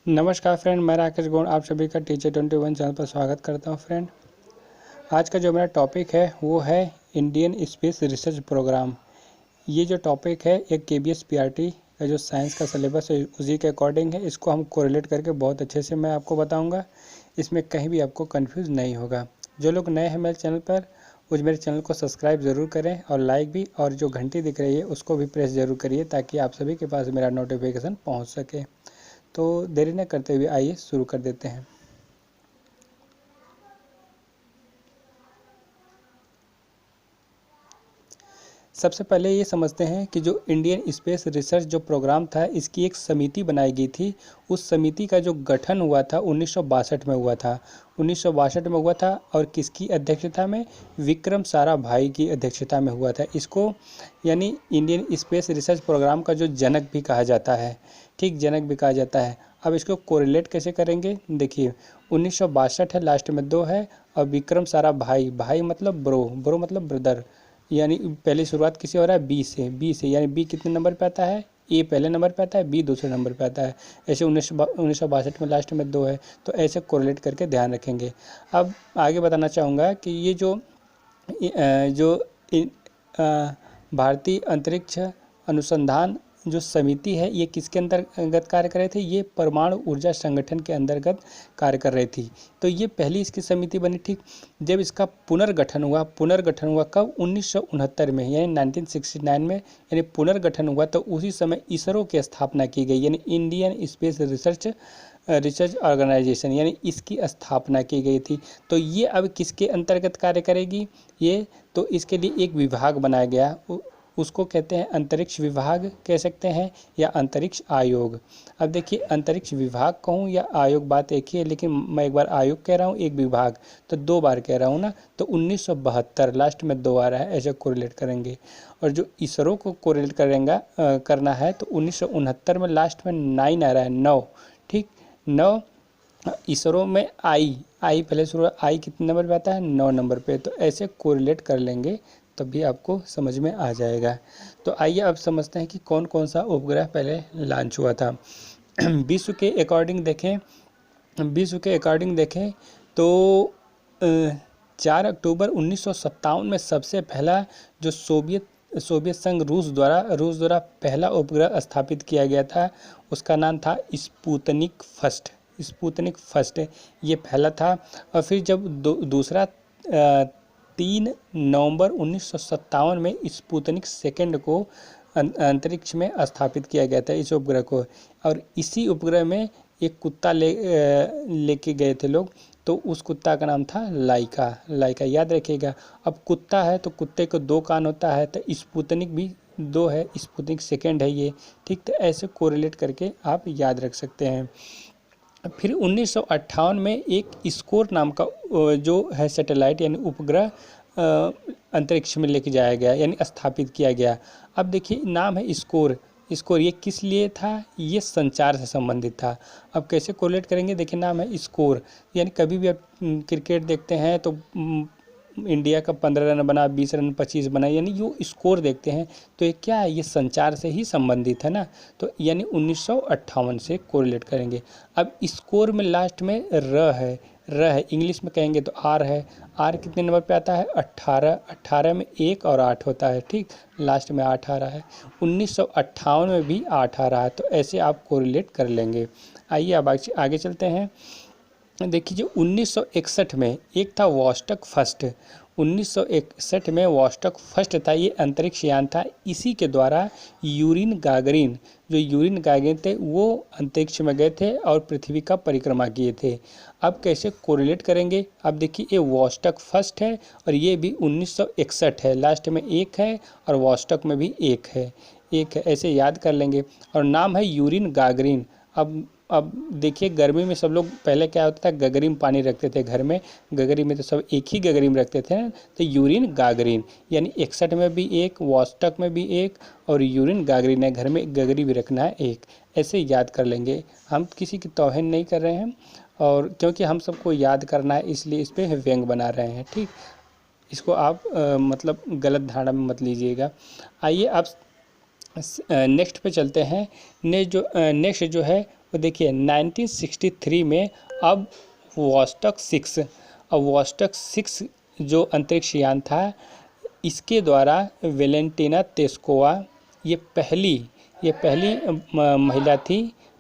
नमस्कार फ्रेंड, मैं राकेश गौड़ आप सभी का टीचर 21 चैनल पर स्वागत करता हूं। फ्रेंड, आज का जो मेरा टॉपिक है वो है इंडियन स्पेस रिसर्च प्रोग्राम। ये जो टॉपिक है एक KBS PRT का जो साइंस का सिलेबस है उसी के अकॉर्डिंग है। इसको हम कोरिलेट करके बहुत अच्छे से मैं आपको बताऊंगा। इसमें कहीं भी आपको कंफ्यूज नहीं होगा। जो लोग नए हैं मेरे चैनल पर वो मेरे चैनल को सब्सक्राइब ज़रूर करें और लाइक भी, और जो घंटी दिख रही है उसको भी प्रेस ज़रूर करिए ताकि आप सभी के पास मेरा नोटिफिकेशन पहुँच सके। तो देरी न करते हुए आइए शुरू कर देते हैं। सबसे पहले ये समझते हैं कि जो इंडियन स्पेस रिसर्च जो प्रोग्राम था इसकी एक समिति बनाई गई थी। उस समिति का जो गठन हुआ था 1962 में हुआ था। 1962 में हुआ था और किसकी अध्यक्षता में? विक्रम साराभाई की अध्यक्षता में हुआ था। इसको यानी इंडियन स्पेस रिसर्च प्रोग्राम का जो जनक भी कहा जाता है। ठीक, जनक भी कहा जाता है। अब इसको कोरिलेट कैसे करेंगे? देखिए, 1962 है, लास्ट में 2 है, और विक्रम साराभाई, भाई मतलब ब्रो, ब्रो मतलब ब्रदर, यानी पहली शुरुआत किसी हो रहा है बी से, यानी बी कितने नंबर पे आता है? ए पहले नंबर पे आता है, बी दूसरे नंबर पे आता है। ऐसे 1962 में लास्ट में 2 है, तो ऐसे कोरिलेट करके ध्यान रखेंगे। अब आगे बताना चाहूँगा कि ये जो भारतीय अंतरिक्ष अनुसंधान जो समिति है ये किसके अंतर्गत कार्य कर रहे थे? ये परमाणु ऊर्जा संगठन के अंतर्गत कार्य कर रही थी। तो ये पहली इसकी समिति बनी। ठीक, जब इसका पुनर्गठन हुआ कब? 1969 में, यानी 1969 में, यानी पुनर्गठन हुआ तो उसी समय इसरो की स्थापना की गई, यानी इंडियन स्पेस रिसर्च ऑर्गेनाइजेशन, यानी इसकी स्थापना की गई थी। तो ये अब किसके अंतर्गत कार्य करेगी? ये तो इसके लिए एक विभाग बनाया गया, उसको कहते हैं अंतरिक्ष विभाग कह सकते हैं, या अंतरिक्ष आयोग। अब देखिए, अंतरिक्ष विभाग कहूँ या आयोग बात एक ही है, लेकिन मैं एक बार आयोग कह रहा हूँ, एक विभाग, तो 2 बार कह रहा हूँ ना। तो 1972 लास्ट में 2 आ रहा है, ऐसे कोरिलेट करेंगे। और जो इसरो को कोरिलेट करना है तो 1969 में लास्ट में 9 आ रहा है, 9। ठीक, 9। इसरो में आई पहले शुरू, आई कितने नंबर पे आता है? 9 नंबर पे। तो ऐसे कोरिलेट कर लेंगे तभी आपको समझ में आ जाएगा। तो आइए अब समझते हैं कि कौन कौन सा उपग्रह पहले लॉन्च हुआ था। विश्व के अकॉर्डिंग देखें तो 4 अक्टूबर 1957 में सबसे पहला जो सोवियत संघ रूस द्वारा पहला उपग्रह स्थापित किया गया था, उसका नाम था स्पुतनिक फर्स्ट, ये पहला था। और फिर जब दूसरा 3 नवंबर 1957 में स्पुतनिक सेकंड को अंतरिक्ष में स्थापित किया गया था, इस उपग्रह को। और इसी उपग्रह में एक कुत्ता लेके गए थे लोग, तो उस कुत्ता का नाम था लाइका, याद रखिएगा। अब कुत्ता है तो कुत्ते को 2 कान होता है, तो स्पुतनिक भी 2 है, स्पुतनिक सेकंड है ये। ठीक, तो ऐसे कोरिलेट करके आप याद रख सकते हैं। फिर 1958 में एक स्कोर नाम का जो है सैटेलाइट यानी उपग्रह अंतरिक्ष में लेके जाया गया, यानी स्थापित किया गया। अब देखिए, नाम है स्कोर, ये किस लिए था? ये संचार से संबंधित था। अब कैसे कोरिलेट करेंगे? देखिए, नाम है स्कोर, यानी कभी भी आप क्रिकेट देखते हैं तो इंडिया का 15 रन बना, 20 रन, 25 बना, यानी जो स्कोर देखते हैं, तो ये क्या है? ये संचार से ही संबंधित है ना। तो यानी 1958 से कोरिलेट करेंगे। अब स्कोर में लास्ट में र है, इंग्लिश में कहेंगे तो आर है। आर कितने नंबर पे आता है? 18 में 1 और 8 होता है। ठीक, लास्ट में 8 आ रहा है। 1958 में भी 8 आ रहा है, तो ऐसे आप कोरिलेट कर लेंगे। आइए अब आगे चलते हैं। देखिए, जो 1961 में एक था वोस्टक फर्स्ट, 1961 में वोस्टक फर्स्ट था, ये अंतरिक्ष यान था। इसी के द्वारा यूरिन गागरिन थे वो अंतरिक्ष में गए थे और पृथ्वी का परिक्रमा किए थे। अब कैसे कोरिलेट करेंगे? अब देखिए, ये वोस्टक फर्स्ट है और ये भी 1961 है, लास्ट में 1 है, और वोस्टक में भी 1 है, ऐसे याद कर लेंगे। और नाम है यूरिन गागरिन। अब देखिए, गर्मी में सब लोग पहले क्या होता था, गगरी में पानी रखते थे घर में, गगरी में तो सब एक ही गगरी में रखते थे। तो यूरिन गागरिन, यानी 61 में भी 1, वोस्टक में भी 1, और यूरिन गागरिन है, घर में गगरी भी रखना है 1, ऐसे याद कर लेंगे। हम किसी की तौहीन नहीं कर रहे हैं, और क्योंकि हम सबको याद करना है इसलिए इस पर व्यंग बना रहे हैं। ठीक, इसको आप मतलब गलत धारणा में मत लीजिएगा। आइए आप नेक्स्ट पे चलते हैं। नेक्स्ट जो है वो देखिए 1963 में अब वोस्टॉक 6 जो अंतरिक्ष यान था, इसके द्वारा वेलेंटिना तेस्कोवा ये पहली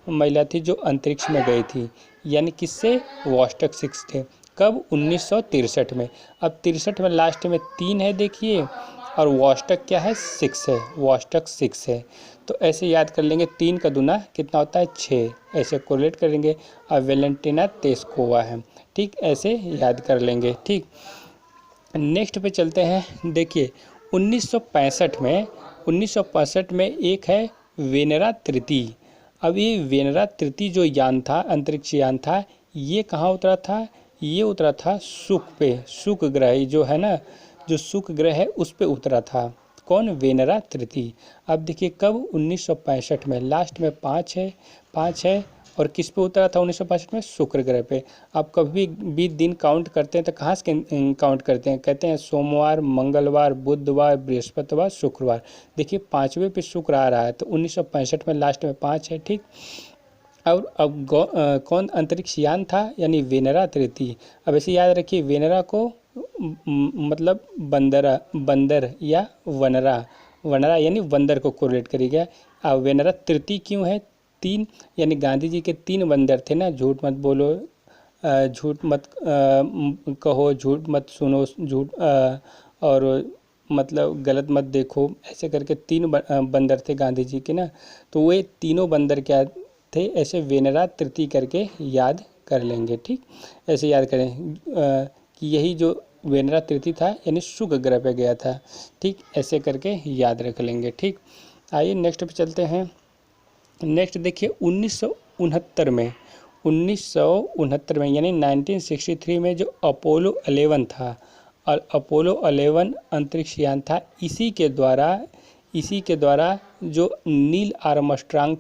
महिला थी जो अंतरिक्ष में गई थी। यानी किससे? वोस्टॉक 6 थे। कब? 1963 में। अब 63 में लास्ट में 3 है देखिए, और वोस्टॉक क्या है? 6 है, वोस्टॉक 6 है। तो ऐसे याद कर लेंगे, 3 का दूना कितना होता है? 6। ऐसे कोरिलेट करेंगे। और वेलेंटिना तेस्कोवा है, ठीक, ऐसे याद कर लेंगे। ठीक, नेक्स्ट पे चलते हैं। देखिए 1965 में एक है वेनरा तृतीय। अब ये वेनरा तृतीय जो यान था, अंतरिक्ष यान था, ये कहाँ उतरा था? ये उतरा था शुक्र पे। शुक्र ग्रह जो है ना, जो शुक्र ग्रह है उस पे उतरा था। कौन? वेनरा तृतीय। अब देखिए कब? 1965 में। लास्ट में 5 है। और किस पे उतरा था 1965 में? शुक्र ग्रह पे। आप कभी भी दिन काउंट करते हैं तो कहाँ से काउंट करते हैं? कहते हैं सोमवार, मंगलवार, बुधवार, बृहस्पतिवार, शुक्रवार। देखिए 5वें पे शुक्र आ रहा है, तो 1965 में लास्ट में 5 है। ठीक, और अब कौन अंतरिक्ष यान था? यानी वेनरा तृतीय। अब ऐसे याद रखिए, वेनरा को मतलब बंदर या वनरा यानी बंदर को कोरिलेट करिएगा। अब वेनरा तृतीय क्यों है? 3, यानी गांधी जी के 3 बंदर थे ना, झूठ मत बोलो, झूठ मत कहो, झूठ मत सुनो, और मतलब गलत मत देखो, ऐसे करके 3 बंदर थे गांधी जी के ना। तो वे तीनों बंदर क्या थे? ऐसे वेनरा तृतीय करके याद कर लेंगे। ठीक, ऐसे याद करें कि यही जो वेनरा तृतीय था यानी शुक्र ग्रह पे गया था। ठीक, ऐसे करके याद रख लेंगे। ठीक, आइए नेक्स्ट पे चलते हैं। नेक्स्ट देखिए 1969 में यानी 1963 में जो अपोलो 11 था, और अपोलो 11 अंतरिक्ष यान था, इसी के द्वारा जो नील आर्मस्ट्रांग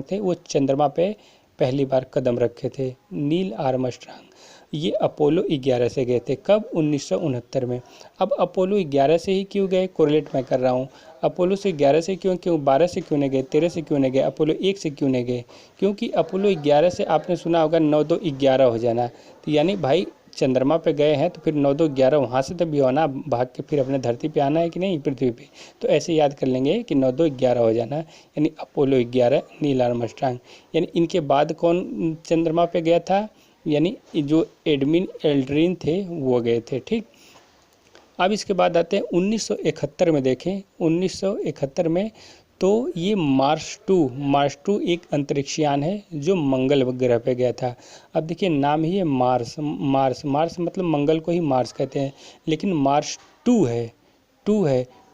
थे वो चंद्रमा पे पहली बार कदम रखे थे। नील आर्मस्ट्रांग ये अपोलो 11 से गए थे। कब? 1969 में। अब अपोलो 11 से ही क्यों गए? कोरिलेट मैं कर रहा हूँ। अपोलो से 11 से क्यों 12 से क्यों नहीं गए? 13 से क्यों नहीं गए? अपोलो 1 से क्यों नहीं गए? क्योंकि अपोलो 11 से आपने सुना होगा 9 2 11 हो जाना। तो यानी भाई चंद्रमा पे गए हैं तो फिर 9 2 11 वहाँ से तो भी होना, भाग के फिर अपने धरती पे आना है कि नहीं, पृथ्वी पे। तो ऐसे याद कर लेंगे कि 9 2 11 हो जाना, यानी अपोलो 11 नील आर्मस्ट्रांग। यानी इनके बाद कौन चंद्रमा पे गया था? यानी जो एडमिन एल्ड्रिन थे वो गए थे। ठीक, अब इसके बाद आते हैं 1971 में। देखें 1971 में तो ये मार्स 2 एक अंतरिक्ष यान है जो मंगल ग्रह पे गया था। अब देखिए नाम ही है मार्स मतलब मंगल को ही मार्स कहते हैं, लेकिन मार्स 2 है।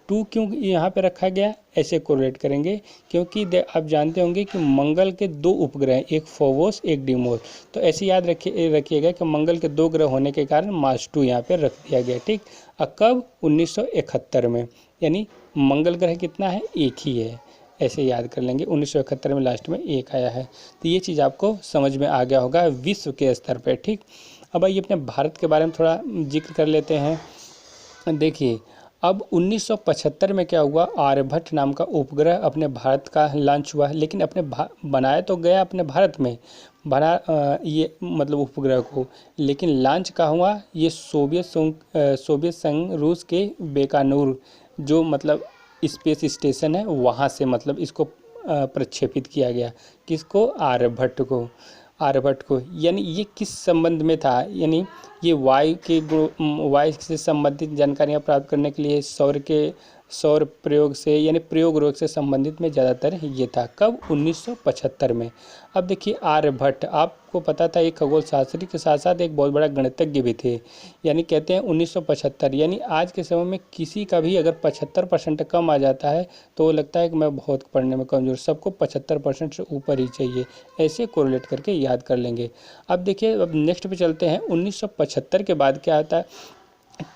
2 क्यों यहाँ पे रखा गया? ऐसे कोरिलेट करेंगे, क्योंकि आप जानते होंगे कि मंगल के 2 उपग्रह हैं, एक फोबोस एक डीमोस। तो ऐसे याद रखिएगा कि मंगल के 2 ग्रह होने के कारण मार्स 2 यहाँ पे रख दिया गया। ठीक, और कब? 1971 में। यानी मंगल ग्रह कितना है? एक ही है, ऐसे याद कर लेंगे। 1971 में लास्ट में 1 आया है। तो ये चीज़ आपको समझ में आ गया होगा विश्व के स्तर पर। ठीक, अब आइए अपने भारत के बारे में थोड़ा जिक्र कर लेते हैं। देखिए अब 1975 में क्या हुआ? आर्यभट्ट नाम का उपग्रह अपने भारत का लॉन्च हुआ, लेकिन बनाया तो गया अपने भारत में, ये मतलब उपग्रह को, लेकिन लॉन्च कहाँ हुआ? ये सोवियत संघ रूस के बेकानूर जो मतलब स्पेस स्टेशन है वहाँ से मतलब इसको प्रक्षेपित किया गया। किसको? आर्यभट्ट को। यानी ये किस संबंध में था? यानी ये वायु से संबंधित जानकारियाँ प्राप्त करने के लिए सौर प्रयोग से यानी प्रयोग रोग से संबंधित में ज़्यादातर ये था। कब? 1975 में। अब देखिए आर्यभट्ट, आपको पता था एक खगोल शास्त्री के साथ साथ एक बहुत बड़ा गणितज्ञ भी थे। यानी कहते हैं 1975, यानी आज के समय में किसी का भी अगर 75% कम आ जाता है तो वो लगता है कि मैं बहुत पढ़ने में कमज़ोर, सबको 75% से ऊपर ही चाहिए। ऐसे कोरिलेट करके याद कर लेंगे। अब देखिए अब नेक्स्ट पे चलते हैं। 1975 के बाद क्या आता है?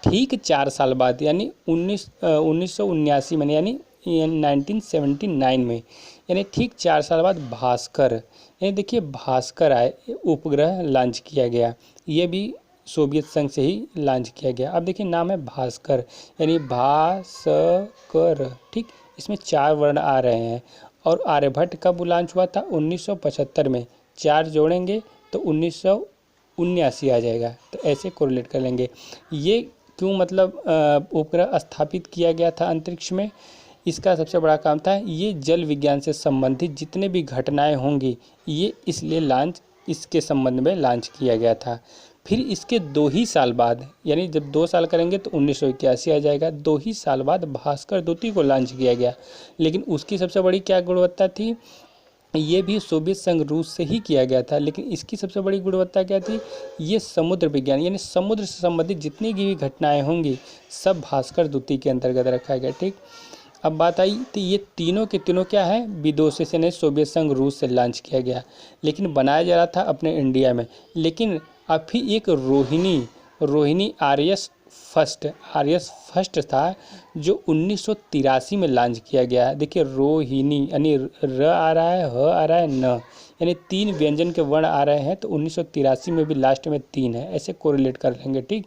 ठीक 4 साल बाद यानी 1979 में, यानी 1979 में, यानी ठीक 4 साल बाद भास्कर, यानी देखिए भास्कर आए, उपग्रह लॉन्च किया गया। ये भी सोवियत संघ से ही लॉन्च किया गया। अब देखिए नाम है भास्कर, यानी भास्कर। ठीक, इसमें 4 वर्ण आ रहे हैं, और आर्यभट्ट कब लॉन्च हुआ था? 1975 में। 4 जोड़ेंगे तो 1979 आ जाएगा। तो ऐसे कोरिलेट कर लेंगे। ये क्यों मतलब उपग्रह स्थापित किया गया था अंतरिक्ष में? इसका सबसे बड़ा काम था, ये जल विज्ञान से संबंधित जितने भी घटनाएं होंगी ये इसलिए इसके संबंध में लॉन्च किया गया था। फिर इसके 2 ही साल बाद, यानी जब 2 साल करेंगे तो 1981 आ जाएगा। 2 ही साल बाद भास्कर द्वितीय को लॉन्च किया गया। लेकिन उसकी सबसे बड़ी क्या गुणवत्ता थी? ये भी सोवियत संघ रूस से ही किया गया था, लेकिन इसकी सबसे बड़ी गुणवत्ता क्या थी? ये समुद्र विज्ञान यानी समुद्र से संबंधित जितनी भी घटनाएं होंगी सब भास्कर द्वितीय के अंतर्गत रखा गया। ठीक, अब बात आई तो ये तीनों के तीनों क्या है? विदेशों से नहीं, सोवियत संघ रूस से लॉन्च किया गया, लेकिन बनाया जा रहा था अपने इंडिया में। लेकिन अभी एक रोहिणी आर्यस फर्स्ट था जो 1983 में लॉन्च किया गया। देखिए रोहिणी यानी र आ रहा है, ह आ रहा है, न, यानी 3 व्यंजन के वर्ण आ रहे हैं, तो 1983 में भी लास्ट में 3 है, ऐसे कोरिलेट कर लेंगे। ठीक,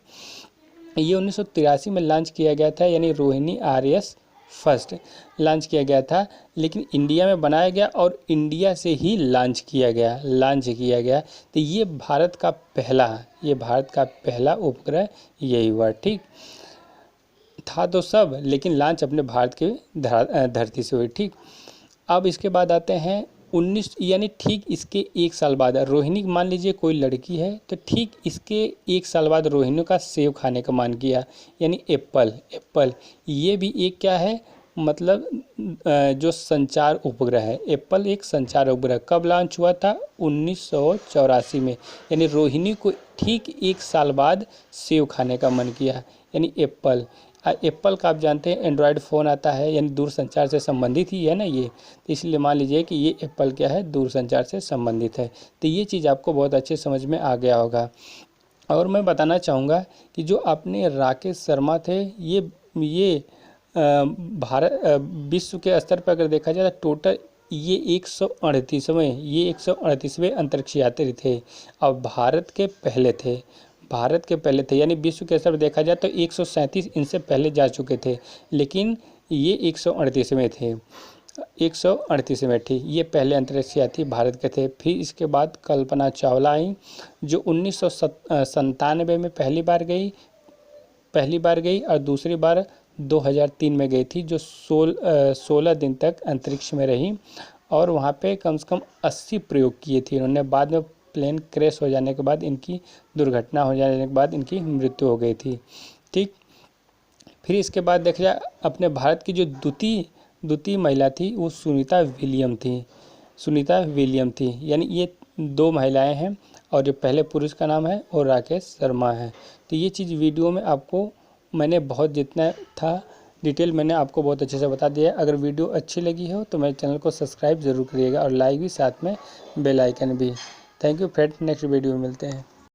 ये 1983 में लॉन्च किया गया था, यानी रोहिणी आर्यस फर्स्ट लॉन्च किया गया था, लेकिन इंडिया में बनाया गया और इंडिया से ही लॉन्च किया गया। तो ये भारत का पहला उपग्रह यही हुआ। ठीक, था तो सब, लेकिन लॉन्च अपने भारत के धरती से हुई। ठीक, अब इसके बाद आते हैं 19 यानी ठीक इसके 1 साल बाद रोहिणी, मान लीजिए कोई लड़की है तो ठीक इसके 1 साल बाद रोहिणी का सेब खाने का मन किया, यानी एप्पल ये भी एक क्या है? मतलब जो संचार उपग्रह है। एप्पल एक संचार उपग्रह कब लॉन्च हुआ था? 1984 में। यानी रोहिणी को ठीक 1 साल बाद सेब खाने का मन किया, यानी एप्पल का आप जानते हैं एंड्रॉयड फ़ोन आता है, यानी दूरसंचार से संबंधित ही है ना ये, तो इसलिए मान लीजिए कि ये एप्पल क्या है? दूरसंचार से संबंधित है। तो ये चीज़ आपको बहुत अच्छे समझ में आ गया होगा। और मैं बताना चाहूँगा कि जो अपने राकेश शर्मा थे, ये भारत विश्व के स्तर पर अगर देखा जाए तो टोटल ये 138वें अंतरिक्ष यात्री थे और भारत के पहले थे। यानी विश्व के स्तर पर देखा जाए तो 137 इनसे पहले जा चुके थे, लेकिन ये 138वें थे। 138वें थी, ये पहले अंतरिक्ष यात्री भारत के थे। फिर इसके बाद कल्पना चावला आई जो 1997 में पहली बार गई और दूसरी बार 2003 में गई थी, जो 16 दिन तक अंतरिक्ष में रही और वहाँ पे कम से कम 80 प्रयोग किए थे इन्होंने। बाद में प्लेन क्रैश हो जाने के बाद दुर्घटना हो जाने के बाद इनकी मृत्यु हो गई थी। ठीक, फिर इसके बाद देखा जाए अपने भारत की जो द्वितीय महिला थी वो सुनीता विलियम थी। यानी ये 2 महिलाएं हैं और जो पहले पुरुष का नाम है वो राकेश शर्मा है। तो ये चीज़ वीडियो में आपको मैंने बहुत जितना था डिटेल मैंने आपको बहुत अच्छे से बता दिया है। अगर वीडियो अच्छी लगी हो तो मेरे चैनल को सब्सक्राइब ज़रूर करिएगा और लाइक भी, साथ में बेल आइकन भी। Thank you friend, next video में मिलते हैं।